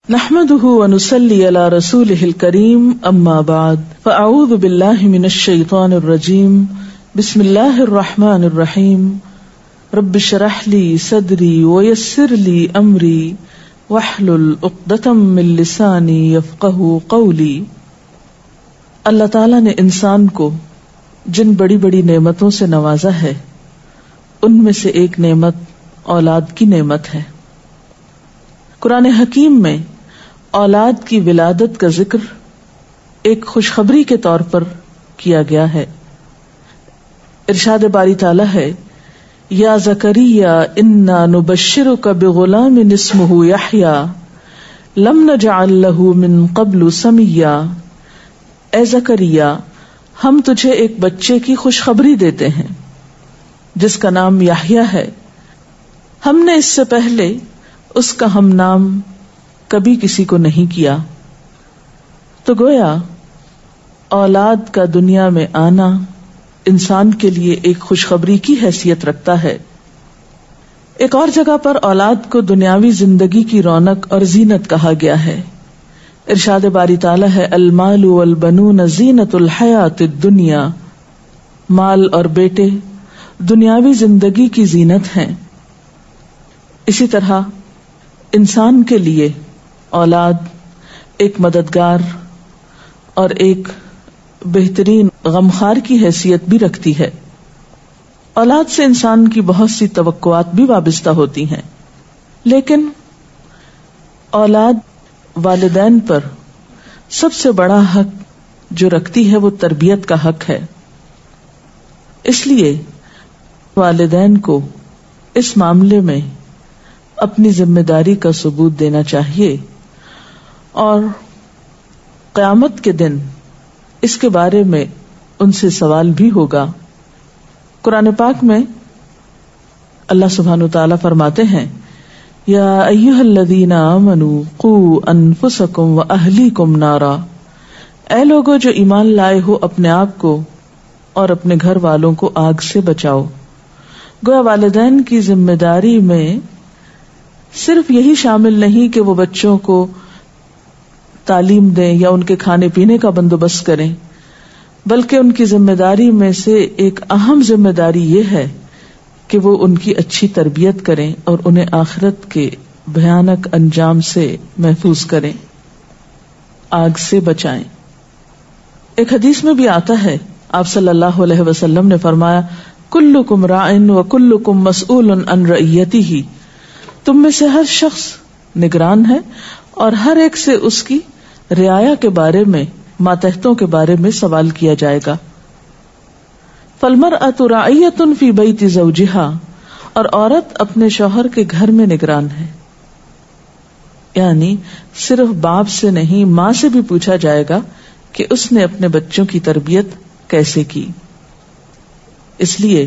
نحمده ونصلي على رسوله الكريم اما بعد فاعوذ بالله من الشيطان الرجيم بسم الله الرحمن الرحيم رب اشرح لي صدري ويسر لي امري واحلل عقدة من لساني يفقهوا قولي۔ اللہ تعالیٰ نے انسان کو جن بڑی بڑی نعمتوں سے نوازا ہے ان میں سے ایک نعمت اولاد کی نعمت ہے۔ قرآن حکیم میں اولاد کی ولادت کا ذکر ایک خوشخبری کے طور پر کیا گیا ہے۔ ارشاد باری تعالیٰ ہے، یا زکریا انا نبشرک بغلام اسمہ یحییٰ لم نجعل لہ من قبل سمیا۔ اے زکریا، ہم تجھے ایک بچے کی خوشخبری دیتے ہیں جس کا نام یحییٰ ہے، ہم نے اس سے پہلے اس کا ہم نام کبھی کسی کو نہیں کیا۔ تو گویا اولاد کا دنیا میں آنا انسان کے لیے ایک خوشخبری کی حیثیت رکھتا ہے۔ ایک اور جگہ پر اولاد کو دنیاوی زندگی کی رونق اور زینت کہا گیا ہے۔ ارشاد باری تعالیٰ ہے، المال والبنون زینت الحیات الدنیا، مال اور بیٹے دنیاوی زندگی کی زینت ہیں۔ اسی طرح انسان کے لیے اولاد ایک مددگار اور ایک بہترین غمخوار کی حیثیت بھی رکھتی ہے۔ اولاد سے انسان کی بہت سی توقعات بھی وابستہ ہوتی ہیں، لیکن اولاد والدین پر سب سے بڑا حق جو رکھتی ہے وہ تربیت کا حق ہے۔ اس لیے والدین کو اس معاملے میں اپنی ذمہ داری کا ثبوت دینا چاہیے، اور قیامت کے دن اس کے بارے میں ان سے سوال بھی ہوگا۔ قرآن پاک میں اللہ سبحانہ وتعالی فرماتے ہیں، یا ایھا الذین آمنوا قوا انفسکم واہلیکم نارا۔ اے لوگو جو ایمان لائے ہو، اپنے آپ کو اور اپنے گھر والوں کو آگ سے بچاؤ۔ گویا والدین کی ذمہ داری میں صرف یہی شامل نہیں کہ وہ بچوں کو تعلیم دیں یا ان کے کھانے پینے کا بندوبست کریں، بلکہ ان کی ذمہ داری میں سے ایک اہم ذمہ داری یہ ہے کہ وہ ان کی اچھی تربیت کریں اور انہیں آخرت کے بھیانک انجام سے محفوظ کریں، آگ سے بچائیں۔ ایک حدیث میں بھی آتا ہے، آپ صلی اللہ علیہ وسلم نے فرمایا، کلکم راع وکلکم مسئول عن رعیتہ۔ تم میں سے ہر شخص نگران ہے اور ہر ایک سے اس کی رعایا کے بارے میں، ماتحتوں کے بارے میں سوال کیا جائے گا۔ فالمرأۃ راعیۃ فی بیت زوجہا، اور عورت اپنے شوہر کے گھر میں نگران ہے۔ یعنی صرف باپ سے نہیں، ماں سے بھی پوچھا جائے گا کہ اس نے اپنے بچوں کی تربیت کیسے کی۔ اس لیے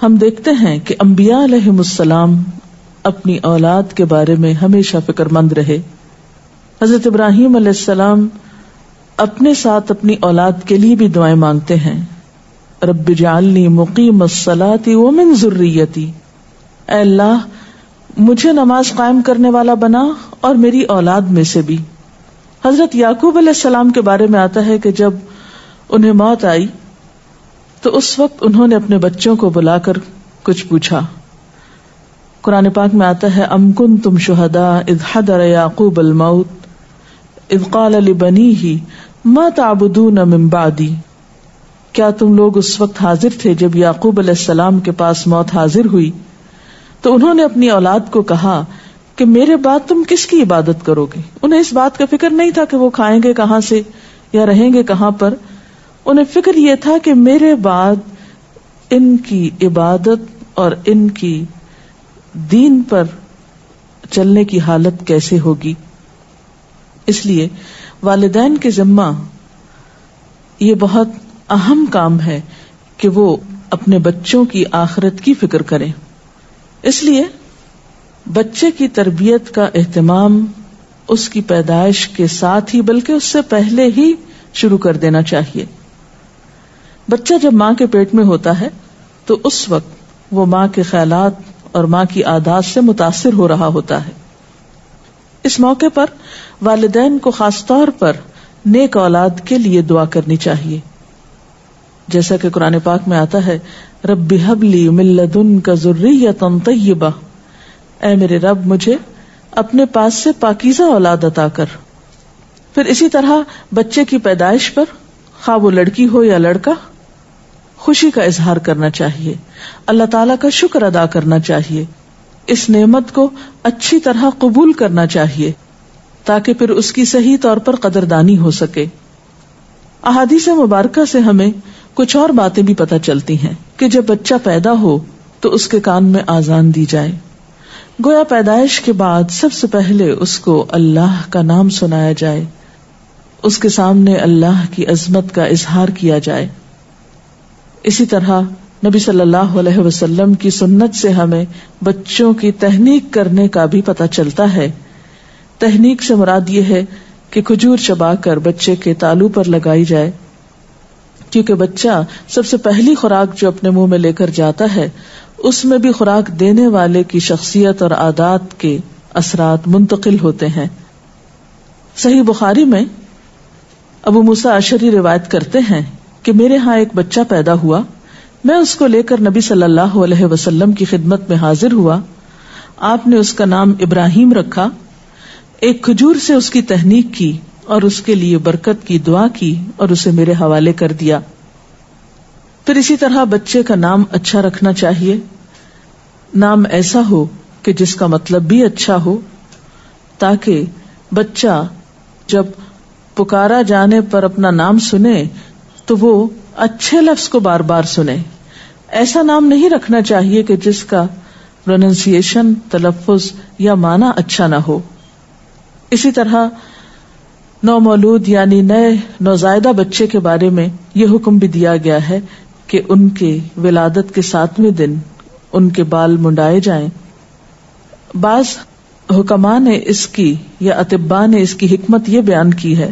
ہم دیکھتے ہیں کہ انبیاء علیہم السلام اپنی اولاد کے بارے میں ہمیشہ فکر مند رہے۔ حضرت ابراہیم علیہ السلام اپنے ساتھ اپنی اولاد کے لیے بھی دعائیں مانگتے ہیں، رب اجعلنی مقیم الصلاۃ ومن ذریتی۔ اے اللہ، مجھے نماز قائم کرنے والا بنا اور میری اولاد میں سے بھی۔ حضرت یعقوب علیہ السلام کے بارے میں آتا ہے کہ جب انہیں موت آئی تو اس وقت انہوں نے اپنے بچوں کو بلا کر کچھ پوچھا۔ قرآن پاک میں آتا ہے، ام کنتم شہداء اذ حضر یعقوب الموت اذ قال لبنیہ ما تعبدون من بعدی۔ کیا تم لوگ اس وقت حاضر تھے جب یعقوب علیہ السلام کے پاس موت حاضر ہوئی تو انہوں نے اپنی اولاد کو کہا کہ میرے بعد تم کس کی عبادت کرو گے؟ انہیں اس بات کا فکر نہیں تھا کہ وہ کھائیں گے کہاں سے یا رہیں گے کہاں پر، انہیں فکر یہ تھا کہ میرے بعد ان کی عبادت اور ان کی دین پر چلنے کی حالت کیسے ہوگی۔ اس لیے والدین کے ذمہ یہ بہت اہم کام ہے کہ وہ اپنے بچوں کی آخرت کی فکر کریں۔ اس لیے بچے کی تربیت کا اہتمام اس کی پیدائش کے ساتھ ہی بلکہ اس سے پہلے ہی شروع کر دینا چاہیے۔ بچہ جب ماں کے پیٹ میں ہوتا ہے تو اس وقت وہ ماں کے خیالات اور ماں کی عادات سے متاثر ہو رہا ہوتا ہے۔ اس موقع پر والدین کو خاص طور پر نیک اولاد کے لیے دعا کرنی چاہیے، جیسا کہ قرآن پاک میں آتا ہے رب ہب لی من لدنک ذریۃ طیبہ، اے میرے رب مجھے اپنے پاس سے پاکیزہ اولاد عطا کر۔ پھر اسی طرح بچے کی پیدائش پر خواہ وہ لڑکی ہو یا لڑکا خوشی کا اظہار کرنا چاہیے، اللہ تعالیٰ کا شکر ادا کرنا چاہیے، اس نعمت کو اچھی طرح قبول کرنا چاہیے تاکہ پھر اس کی صحیح طور پر قدردانی ہو سکے۔ احادیث مبارکہ سے ہمیں کچھ اور باتیں بھی پتہ چلتی ہیں کہ جب بچہ پیدا ہو تو اس کے کان میں آذان دی جائے، گویا پیدائش کے بعد سب سے پہلے اس کو اللہ کا نام سنایا جائے، اس کے سامنے اللہ کی عظمت کا اظہار کیا جائے۔ اسی طرح نبی صلی اللہ علیہ وسلم کی سنت سے ہمیں بچوں کی تہنیک کرنے کا بھی پتہ چلتا ہے۔ تہنیک سے مراد یہ ہے کہ کھجور چبا کر بچے کے تالو پر لگائی جائے، کیونکہ بچہ سب سے پہلی خوراک جو اپنے منہ میں لے کر جاتا ہے اس میں بھی خوراک دینے والے کی شخصیت اور عادات کے اثرات منتقل ہوتے ہیں۔ صحیح بخاری میں ابو موسیٰ اشعری روایت کرتے ہیں کہ میرے ہاں ایک بچہ پیدا ہوا، میں اس کو لے کر نبی صلی اللہ علیہ وسلم کی خدمت میں حاضر ہوا، آپ نے اس کا نام ابراہیم رکھا، ایک کھجور سے اس کی تہنیک کی اور اس کے لیے برکت کی دعا کی اور اسے میرے حوالے کر دیا۔ پھر اسی طرح بچے کا نام اچھا رکھنا چاہیے، نام ایسا ہو کہ جس کا مطلب بھی اچھا ہو، تاکہ بچہ جب پکارا جانے پر اپنا نام سنے تو وہ اچھے لفظ کو بار بار سنے۔ ایسا نام نہیں رکھنا چاہیے کہ جس کا پروننسیشن، تلفظ یا معنی اچھا نہ ہو۔ اسی طرح نومولود یعنی نئے نوزائیدہ بچے کے بارے میں یہ حکم بھی دیا گیا ہے کہ ان کے ولادت کے 7ویں دن ان کے بال منڈائے جائیں۔ بعض حکماء نے اس کی یا اطباء نے اس کی حکمت یہ بیان کی ہے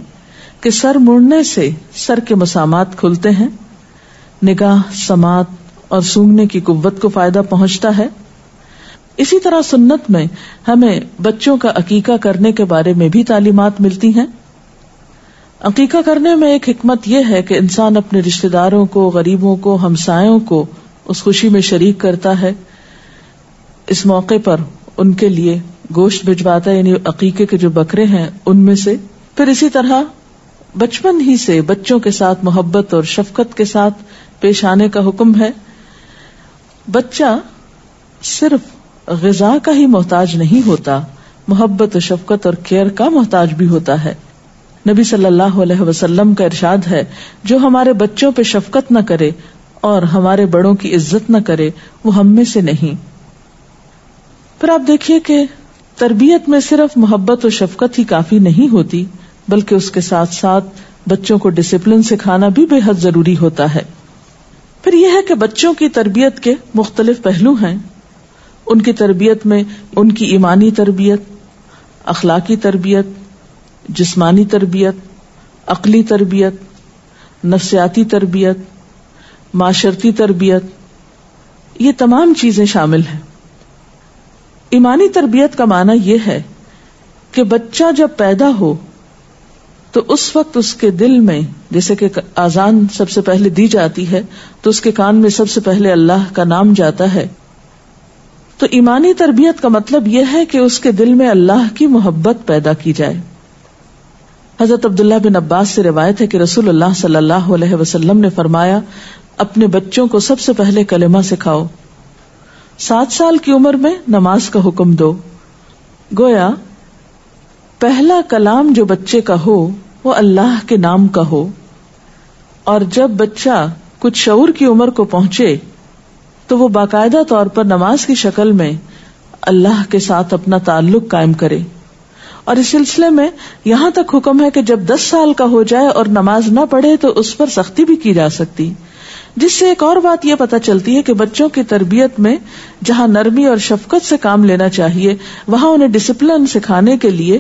کہ سر مڑنے سے سر کے مسامات کھلتے ہیں، نگاہ، سماعت اور سونگنے کی قوت کو فائدہ پہنچتا ہے۔ اسی طرح سنت میں ہمیں بچوں کا عقیقہ کرنے کے بارے میں بھی تعلیمات ملتی ہیں۔ عقیقہ کرنے میں ایک حکمت یہ ہے کہ انسان اپنے رشتہ داروں کو، غریبوں کو، ہمسایوں کو اس خوشی میں شریک کرتا ہے، اس موقع پر ان کے لیے گوشت بھجواتا ہے، یعنی عقیقے کے جو بکرے ہیں ان میں سے۔ پھر اسی طرح بچپن ہی سے بچوں کے ساتھ محبت اور شفقت کے ساتھ پیش آنے کا حکم ہے۔ بچہ صرف غذا کا ہی محتاج نہیں ہوتا، محبت و شفقت اور کیئر کا محتاج بھی ہوتا ہے۔ نبی صلی اللہ علیہ وسلم کا ارشاد ہے جو ہمارے بچوں پہ شفقت نہ کرے اور ہمارے بڑوں کی عزت نہ کرے وہ ہم میں سے نہیں۔ پھر آپ دیکھیے کہ تربیت میں صرف محبت و شفقت ہی کافی نہیں ہوتی، بلکہ اس کے ساتھ ساتھ بچوں کو ڈسپلن سکھانا بھی بے حد ضروری ہوتا ہے۔ پھر یہ ہے کہ بچوں کی تربیت کے مختلف پہلو ہیں۔ ان کی تربیت میں ان کی ایمانی تربیت، اخلاقی تربیت، جسمانی تربیت، عقلی تربیت، نفسیاتی تربیت، معاشرتی تربیت، یہ تمام چیزیں شامل ہیں۔ ایمانی تربیت کا معنی یہ ہے کہ بچہ جب پیدا ہو تو اس وقت اس کے دل میں، جیسے کہ اذان سب سے پہلے دی جاتی ہے تو اس کے کان میں سب سے پہلے اللہ کا نام جاتا ہے، تو ایمانی تربیت کا مطلب یہ ہے کہ اس کے دل میں اللہ کی محبت پیدا کی جائے۔ حضرت عبداللہ بن عباس سے روایت ہے کہ رسول اللہ صلی اللہ علیہ وسلم نے فرمایا اپنے بچوں کو سب سے پہلے کلمہ سکھاؤ، 7 سال کی عمر میں نماز کا حکم دو۔ گویا پہلا کلام جو بچے کا ہو وہ اللہ کے نام کا ہو، اور جب بچہ کچھ شعور کی عمر کو پہنچے تو وہ باقاعدہ طور پر نماز کی شکل میں اللہ کے ساتھ اپنا تعلق قائم کرے۔ اور اس سلسلے میں یہاں تک حکم ہے کہ جب 10 سال کا ہو جائے اور نماز نہ پڑھے تو اس پر سختی بھی کی جا سکتی، جس سے ایک اور بات یہ پتہ چلتی ہے کہ بچوں کی تربیت میں جہاں نرمی اور شفقت سے کام لینا چاہیے وہاں انہیں ڈسپلن سکھانے کے لیے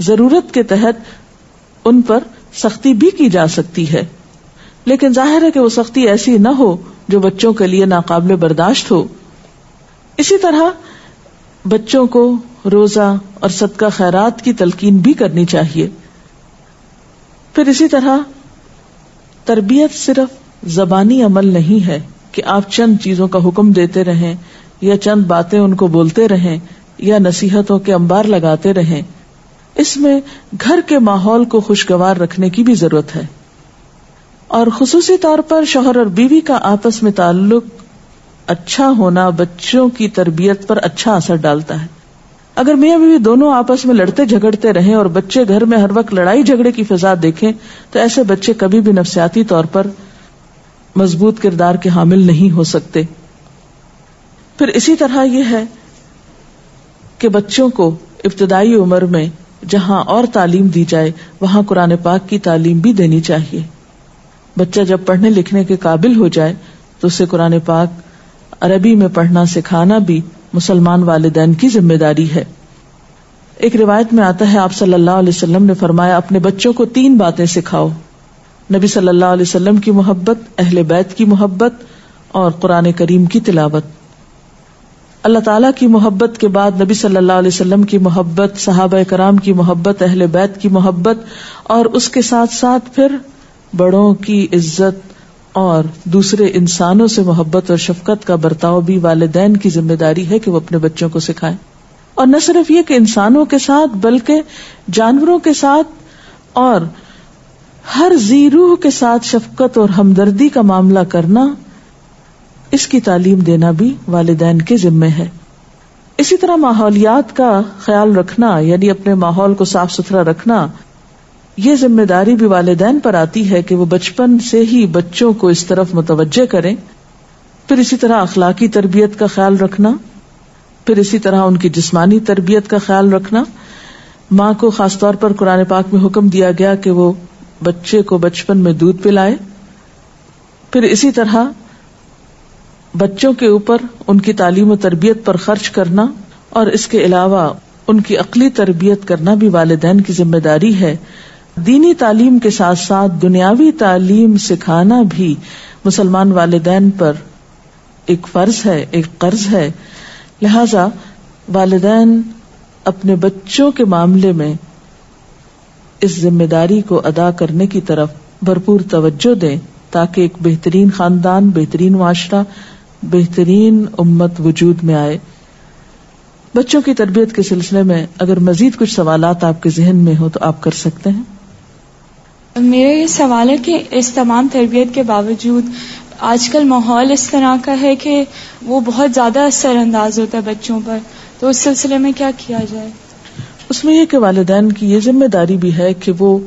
ضرورت کے تحت ان پر سختی بھی کی جا سکتی ہے، لیکن ظاہر ہے کہ وہ سختی ایسی نہ ہو جو بچوں کے لیے ناقابل برداشت ہو۔ اسی طرح بچوں کو روزہ اور صدقہ خیرات کی تلقین بھی کرنی چاہیے. پھر اسی طرح تربیت صرف زبانی عمل نہیں ہے کہ آپ چند چیزوں کا حکم دیتے رہیں یا چند باتیں ان کو بولتے رہیں یا نصیحتوں کے انبار لگاتے رہیں. اس میں گھر کے ماحول کو خوشگوار رکھنے کی بھی ضرورت ہے، اور خصوصی طور پر شوہر اور بیوی کا آپس میں تعلق اچھا ہونا بچوں کی تربیت پر اچھا اثر ڈالتا ہے. اگر میاں بیوی دونوں آپس میں لڑتے جھگڑتے رہیں اور بچے گھر میں ہر وقت لڑائی جھگڑے کی فضا دیکھیں تو ایسے بچے کبھی بھی نفسیاتی طور پر مضبوط کردار کے حامل نہیں ہو سکتے. پھر اسی طرح یہ ہے کہ بچوں کو ابتدائی عمر میں جہاں اور تعلیم دی جائے وہاں قرآن پاک کی تعلیم بھی دینی چاہیے. بچہ جب پڑھنے لکھنے کے قابل ہو جائے تو اسے قرآن پاک عربی میں پڑھنا سکھانا بھی مسلمان والدین کی ذمہ داری ہے. ایک روایت میں آتا ہے آپ صلی اللہ علیہ وسلم نے فرمایا اپنے بچوں کو 3 باتیں سکھاؤ: نبی صلی اللہ علیہ وسلم کی محبت، اہل بیت کی محبت اور قرآن کریم کی تلاوت. اللہ تعالیٰ کی محبت کے بعد نبی صلی اللہ علیہ وسلم کی محبت، صحابہ کرام کی محبت، اہل بیت کی محبت، اور اس کے ساتھ ساتھ پھر بڑوں کی عزت اور دوسرے انسانوں سے محبت اور شفقت کا برتاؤ بھی والدین کی ذمہ داری ہے کہ وہ اپنے بچوں کو سکھائیں. اور نہ صرف یہ کہ انسانوں کے ساتھ بلکہ جانوروں کے ساتھ اور ہر ذی روح کے ساتھ شفقت اور ہمدردی کا معاملہ کرنا، اس کی تعلیم دینا بھی والدین کے ذمہ ہے. اسی طرح ماحولیات کا خیال رکھنا، یعنی اپنے ماحول کو صاف ستھرا رکھنا، یہ ذمہ داری بھی والدین پر آتی ہے کہ وہ بچپن سے ہی بچوں کو اس طرف متوجہ کریں. پھر اسی طرح اخلاقی تربیت کا خیال رکھنا، پھر اسی طرح ان کی جسمانی تربیت کا خیال رکھنا. ماں کو خاص طور پر قرآن پاک میں حکم دیا گیا کہ وہ بچے کو بچپن میں دودھ پلائے. پھر اسی طرح بچوں کے اوپر ان کی تعلیم و تربیت پر خرچ کرنا، اور اس کے علاوہ ان کی عقلی تربیت کرنا بھی والدین کی ذمہ داری ہے. دینی تعلیم کے ساتھ ساتھ دنیاوی تعلیم سکھانا بھی مسلمان والدین پر ایک فرض ہے، ایک قرض ہے. لہذا والدین اپنے بچوں کے معاملے میں اس ذمہ داری کو ادا کرنے کی طرف بھرپور توجہ دیں تاکہ ایک بہترین خاندان، بہترین معاشرہ، بہترین امت وجود میں آئے. بچوں کی تربیت کے سلسلے میں اگر مزید کچھ سوالات آپ کے ذہن میں ہو تو آپ کر سکتے ہیں. میرا یہ سوال ہے کہ اس تمام تربیت کے باوجود آج کل ماحول اس طرح کا ہے کہ وہ بہت زیادہ اثر انداز ہوتا ہے بچوں پر، تو اس سلسلے میں کیا کیا جائے؟ اس میں یہ کہ والدین کی یہ ذمہ داری بھی ہے کہ وہ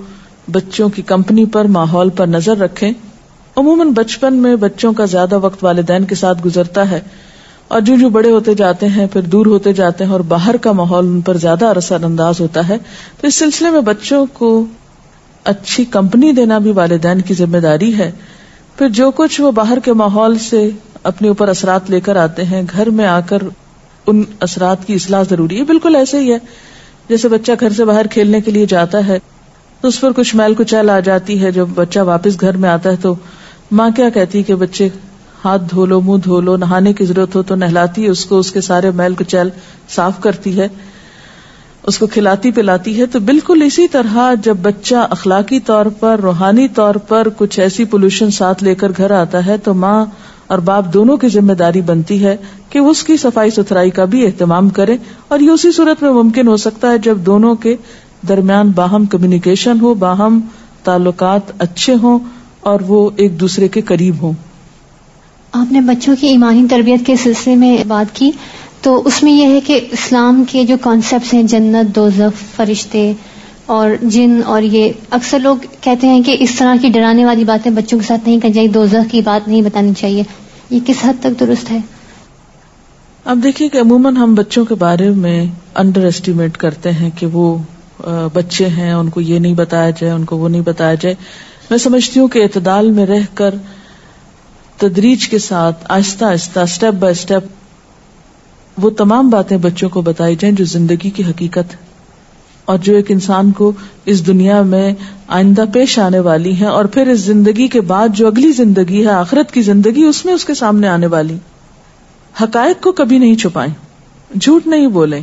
بچوں کی کمپنی پر، ماحول پر نظر رکھیں. عموماً بچپن میں بچوں کا زیادہ وقت والدین کے ساتھ گزرتا ہے، اور جو بڑے ہوتے جاتے ہیں پھر دور ہوتے جاتے ہیں اور باہر کا ماحول ان پر زیادہ اثر انداز ہوتا ہے. تو اس سلسلے میں بچوں کو اچھی کمپنی دینا بھی والدین کی ذمہ داری ہے. پھر جو کچھ وہ باہر کے ماحول سے اپنے اوپر اثرات لے کر آتے ہیں، گھر میں آ کر ان اثرات کی اصلاح ضروری ہے. بالکل ایسے ہی ہے جیسے بچہ گھر سے باہر کھیلنے کے لیے جاتا ہے تو اس پر کچھ میل کچیل آ جاتی ہے. جب بچہ واپس گھر میں آتا ہے تو ماں کیا کہتی کہ بچے ہاتھ دھو لو، منہ دھو لو، نہانے کی ضرورت ہو تو نہلاتی ہے اس کو، اس کے سارے میل کچیل صاف کرتی ہے، اس کو کھلاتی پلاتی ہے. تو بالکل اسی طرح جب بچہ اخلاقی طور پر، روحانی طور پر کچھ ایسی پولوشن ساتھ لے کر گھر آتا ہے تو ماں اور باپ دونوں کی ذمہ داری بنتی ہے کہ اس کی صفائی ستھرائی کا بھی اہتمام کرے. اور یہ اسی صورت میں ممکن ہو سکتا ہے جب دونوں کے درمیان باہم کمیونیکیشن ہو، باہم تعلقات اچھے ہوں اور وہ ایک دوسرے کے قریب ہوں. آپ نے بچوں کی ایمانی تربیت کے سلسلے میں بات کی، تو اس میں یہ ہے کہ اسلام کے جو کانسیپٹس ہیں، جنت، دوزخ، فرشتے اور جن، اور یہ اکثر لوگ کہتے ہیں کہ اس طرح کی ڈرانے والی باتیں بچوں کے ساتھ نہیں کرنی چاہیے، دوزخ کی بات نہیں بتانی چاہیے. یہ کس حد تک درست ہے؟ اب دیکھیے کہ عموماً ہم بچوں کے بارے میں انڈر ایسٹیمیٹ کرتے ہیں کہ وہ بچے ہیں، ان کو یہ نہیں بتایا جائے، ان کو وہ نہیں بتایا جائے. میں سمجھتی ہوں کہ اعتدال میں رہ کر تدریج کے ساتھ آہستہ آہستہ اسٹیپ بائی اسٹیپ وہ تمام باتیں بچوں کو بتائی جائیں جو زندگی کی حقیقت ہے اور جو ایک انسان کو اس دنیا میں آئندہ پیش آنے والی ہیں، اور پھر اس زندگی کے بعد جو اگلی زندگی ہے، آخرت کی زندگی، اس میں اس کے سامنے آنے والی حقائق کو کبھی نہیں چھپائیں. جھوٹ نہیں بولیں،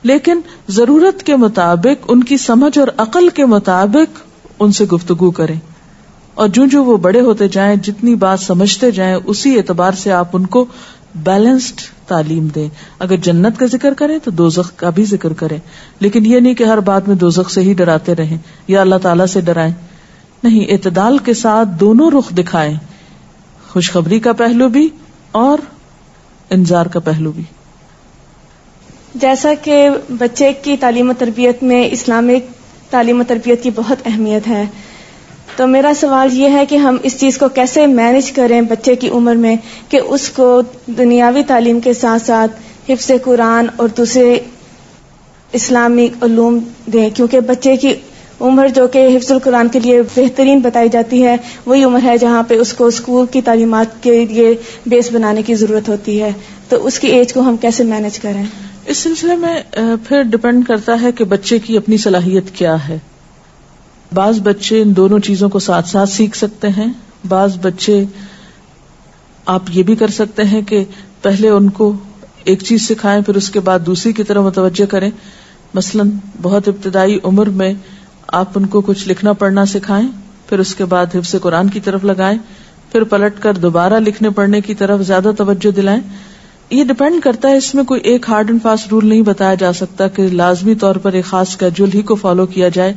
لیکن ضرورت کے مطابق، ان کی سمجھ اور عقل کے مطابق ان سے گفتگو کریں، اور جو وہ بڑے ہوتے جائیں، جتنی بات سمجھتے جائیں، اسی اعتبار سے آپ ان کو بیلنسڈ تعلیم دیں. اگر جنت کا ذکر کریں تو دوزخ کا بھی ذکر کریں، لیکن یہ نہیں کہ ہر بات میں دوزخ سے ہی ڈراتے رہیں یا اللہ تعالیٰ سے ڈرائیں. نہیں، اعتدال کے ساتھ دونوں رخ دکھائیں، خوشخبری کا پہلو بھی اور انذار کا پہلو بھی. جیسا کہ بچے کی تعلیم و تربیت میں اسلامک تعلیم و تربیت کی بہت اہمیت ہے، تو میرا سوال یہ ہے کہ ہم اس چیز کو کیسے مینج کریں بچے کی عمر میں کہ اس کو دنیاوی تعلیم کے ساتھ ساتھ حفظ قرآن اور دوسرے اسلامی علوم دیں، کیونکہ بچے کی عمر جو کہ حفظ القرآن کے لیے بہترین بتائی جاتی ہے وہی عمر ہے جہاں پہ اس کو اسکول کی تعلیمات کے لیے بیس بنانے کی ضرورت ہوتی ہے. تو اس کی ایج کو ہم کیسے مینج کریں؟ اس سلسلے میں پھر ڈپینڈ کرتا ہے کہ بچے کی اپنی صلاحیت کیا ہے. بعض بچے ان دونوں چیزوں کو ساتھ ساتھ سیکھ سکتے ہیں. بعض بچے آپ یہ بھی کر سکتے ہیں کہ پہلے ان کو ایک چیز سکھائیں پھر اس کے بعد دوسری کی طرف متوجہ کریں. مثلا بہت ابتدائی عمر میں آپ ان کو کچھ لکھنا پڑھنا سکھائیں، پھر اس کے بعد حفظ قرآن کی طرف لگائیں، پھر پلٹ کر دوبارہ لکھنے پڑھنے کی طرف زیادہ توجہ دلائیں. یہ ڈپینڈ کرتا ہے، اس میں کوئی ایک ہارڈ اینڈ فاسٹ رول نہیں بتایا جا سکتا کہ لازمی طور پر ایک خاص اسکیڈول ہی کو فالو کیا جائے.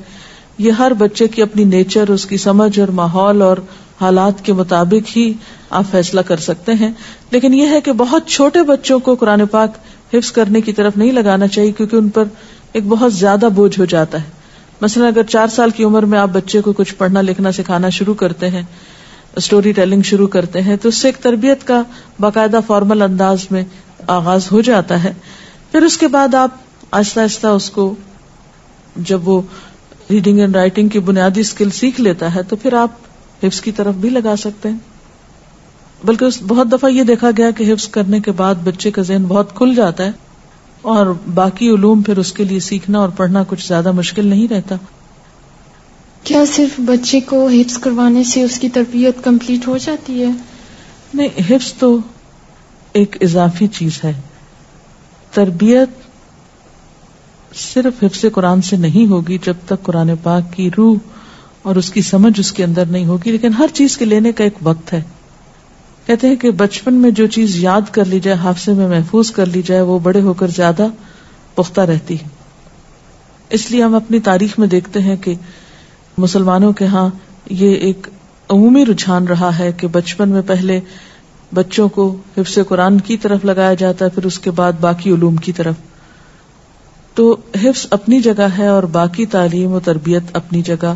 یہ ہر بچے کی اپنی نیچر، اس کی سمجھ اور ماحول اور حالات کے مطابق ہی آپ فیصلہ کر سکتے ہیں. لیکن یہ ہے کہ بہت چھوٹے بچوں کو قرآن پاک حفظ کرنے کی طرف نہیں لگانا چاہیے، کیونکہ ان پر ایک بہت زیادہ بوجھ ہو جاتا ہے. مثلا اگر 4 سال کی عمر میں آپ بچے کو کچھ پڑھنا لکھنا سکھانا شروع کرتے ہیں، اسٹوری ٹیلنگ شروع کرتے ہیں، تو اس سے ایک تربیت کا باقاعدہ فارمل انداز میں آغاز ہو جاتا ہے. پھر اس کے بعد آپ آہستہ آہستہ اس کو، جب وہ ریڈنگ اینڈ رائٹنگ کی بنیادی اسکل سیکھ لیتا ہے تو پھر آپ حفظ کی طرف بھی لگا سکتے ہیں. بلکہ بہت دفعہ یہ دیکھا گیا کہ حفظ کرنے کے بعد بچے کا ذہن بہت کھل جاتا ہے اور باقی علوم پھر اس کے لیے سیکھنا اور پڑھنا کچھ زیادہ مشکل نہیں رہتا. کیا صرف بچے کو حفظ کروانے سے اس کی تربیت کمپلیٹ ہو جاتی ہے؟ نہیں، حفظ تو ایک اضافی چیز ہے. تربیت صرف حفظ قرآن سے نہیں ہوگی جب تک قرآن پاک کی روح اور اس کی سمجھ اس کے اندر نہیں ہوگی. لیکن ہر چیز کے لینے کا ایک وقت ہے. کہتے ہیں کہ بچپن میں جو چیز یاد کر لی جائے، حافظے میں محفوظ کر لی جائے، وہ بڑے ہو کر زیادہ پختہ رہتی ہے. اس لیے ہم اپنی تاریخ میں دیکھتے ہیں کہ مسلمانوں کے ہاں یہ ایک عمومی رجحان رہا ہے کہ بچپن میں پہلے بچوں کو حفظ قرآن کی طرف لگایا جاتا ہے، پھر اس کے بعد باقی علوم کی طرف. تو حفظ اپنی جگہ ہے اور باقی تعلیم و تربیت اپنی جگہ،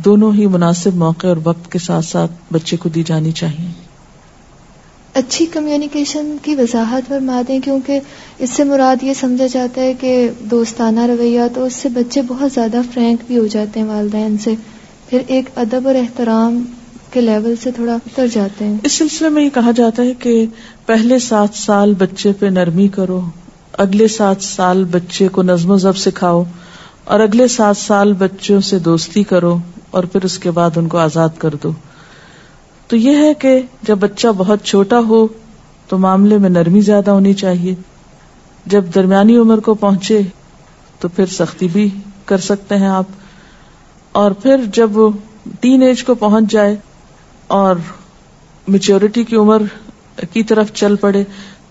دونوں ہی مناسب موقع اور وقت کے ساتھ ساتھ بچے کو دی جانی چاہیے. اچھی کمیونیکیشن کی وضاحت فرما دیں، کیونکہ اس سے مراد یہ سمجھا جاتا ہے کہ دوستانہ رویہ، تو اس سے بچے بہت زیادہ فرینک بھی ہو جاتے ہیں والدین سے، پھر ایک ادب اور احترام کے لیول سے تھوڑا اتر جاتے ہیں. اس سلسلے میں یہ کہا جاتا ہے کہ پہلے 7 سال بچے پہ نرمی کرو، اگلے 7 سال بچے کو نظم و ضبط سکھاؤ، اور اگلے 7 سال بچوں سے دوستی کرو، اور پھر اس کے بعد ان کو آزاد کر دو. تو یہ ہے کہ جب بچہ بہت چھوٹا ہو تو معاملے میں نرمی زیادہ ہونی چاہیے، جب درمیانی عمر کو پہنچے تو پھر سختی بھی کر سکتے ہیں آپ، اور پھر جب وہ ٹین ایج کو پہنچ جائے اور میچورٹی کی عمر کی طرف چل پڑے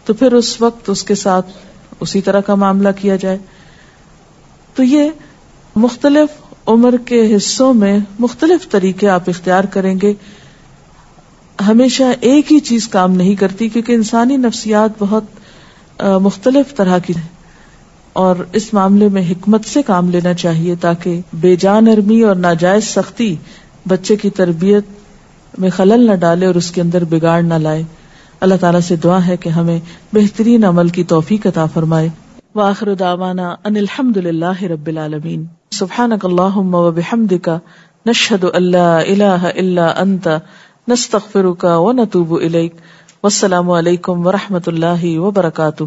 تو پھر اس وقت اس کے ساتھ اسی طرح کا معاملہ کیا جائے. تو یہ مختلف عمر کے حصوں میں مختلف طریقے آپ اختیار کریں گے. ہمیشہ ایک ہی چیز کام نہیں کرتی، کیونکہ انسانی نفسیات بہت مختلف طرح کی ہے، اور اس معاملے میں حکمت سے کام لینا چاہیے تاکہ بے جان نرمی اور ناجائز سختی بچے کی تربیت میں خلل نہ ڈالے اور اس کے اندر بگاڑ نہ لائے. اللہ تعالیٰ سے دعا ہے کہ ہمیں بہترین عمل کی توفیق عطا فرمائے. وآخر دعوانا ان الحمد للہ رب العالمین. سبحانک اللہم وبحمدک، نشہد ان لا الہ الا انت، نستغفرک ونتوب الیک. والسلام علیکم ورحمۃ اللہ وبرکاتہ.